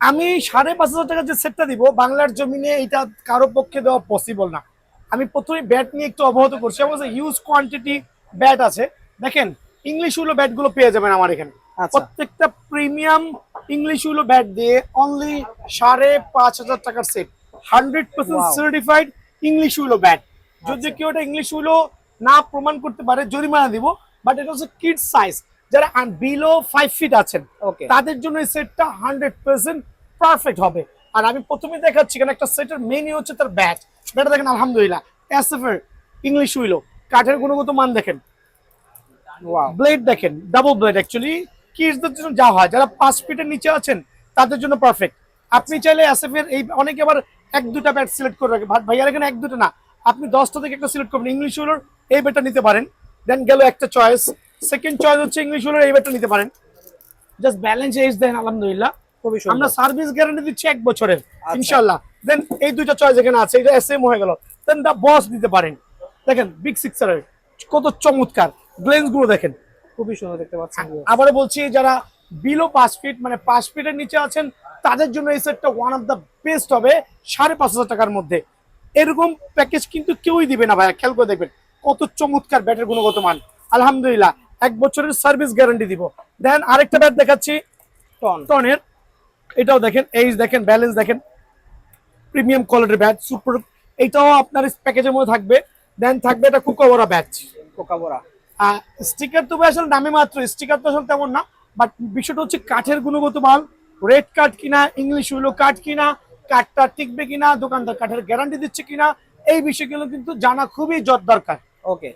আমি 5,500 টাকা যে সেটটা দিব বাংলার জমিনে এটা কারো পক্ষে দেওয়া পসিবল না। আমি প্রথমে ব্যাট নিয়ে একটু অবগত করছি। আমার কাছে হিউজ কোয়ান্টিটি ব্যাট আছে। দেখেন ইংলিশ উইলো ব্যাট গুলো পেয়ে যাবেন আমার এখানে। আচ্ছা। প্রত্যেকটা প্রিমিয়াম ইংলিশ উইলো ব্যাট দিয়ে অনলি 5,500 টাকার set, 100% wow. Certified English উইলো bat. যদি আচ্ছা। কেউ এটা ইংলিশ উইলো না প্রমাণ করতে পারে জরিমানা দিব। বাট এটা হচ্ছে কিড সাইজ, যারা বিলো 5 ফিট আছেন ওকে। তাদের জন্য এই সেটটা 100% পারফেক্ট হবে। আর আমি প্রথমে দেখাচ্ছি কেন একটা সেটের মেনই হচ্ছে তার ব্যাট। ব্যাটটা দেখেন আলহামদুলিল্লাহ এসএফ এর ইংলিশ উইলো, কাঠের গুণগত মান দেখেন, ওয়াও। ব্লেড দেখেন ডাবল ব্লেড। অ্যাকচুয়ালি কিডসদের জন্য যা হয়, যারা 5 ফিটের নিচে আছেন তাদের জন্য পারফেক্ট। আপনি চাইলে এসএফ এর এই অনেকে আবার 1-2টা ব্যাট সিলেক্ট করে রাখে, ভাইয়ার এখানে 1-2টা না, আপনি 10টা থেকে একটা সিলেক্ট করবেন। ইংলিশ উইলোর এই ব্যাটটা নিতে পারেন। দেন গেল একটা চয়েস। সেকেন্ড চয়েস হচ্ছে ইংলিশ উইলোর এই ব্যাটটা নিতে পারেন। জাস্ট ব্যালেন্স এজ দেন আলহামদুলিল্লাহ। খুবই আমরা সুন্দর। সার্ভিস গ্যারান্টি দিচ্ছি 1 বছরের আচ্ছা। ইনশাআল্লাহ। দেন এই দুইটা চয়েস এখানে আছে, এটা এসএম হয়ে গেল। দেন দা বস দিতে পারেন। দেখেন বিগ সিক্সারের কত চমৎকার গ্লেন্স গুলো দেখেন। খুবই সুন্দর দেখতে পাচ্ছেন। আবারও বলছি, যারা বিলো 5 ফিট মানে 5 ফিটের নিচে আছেন তাদের জন্য এই সেটটা ওয়ান অফ দ্য বেস্ট হবে 5,500 টাকার মধ্যে। এরকম প্যাকেজ কিন্তু কেউই দিবে না ভাইয়া, খেয়াল করে দেখবেন কত চমৎকার ব্যাটের গুণগত মান। আলহামদুলিল্লাহ 1 বছরের সার্ভিস গ্যারান্টি দিব। দেন আরেকটা ব্যাট দেখাচ্ছি টনের। এটাও দেখেন, এইজ দেখেন, ব্যালেন্স দেখেন, প্রিমিয়াম কোয়ালিটির ব্যাট সুপার। এটাও আপনার প্যাকেজের মধ্যে থাকবে। দেন থাকবে এটা কোকাবোরা ব্যাট। কোকাবোরা। স্টিকার তো ভাই আসলে নামে মাত্র, স্টিকার তো আসলে তেমন না। বাট বিষয়টা হচ্ছে কাঠের গুণগত মাল, রেড কাঠ কিনা, ইংলিশ উইলো কাঠ কিনা, কাঠটা টিকবে কিনা, দোকানদার কাঠের গ্যারান্টি দিচ্ছে কিনা, এই বিষয়গুলো কিন্তু জানা খুবই দরকার। ওকে।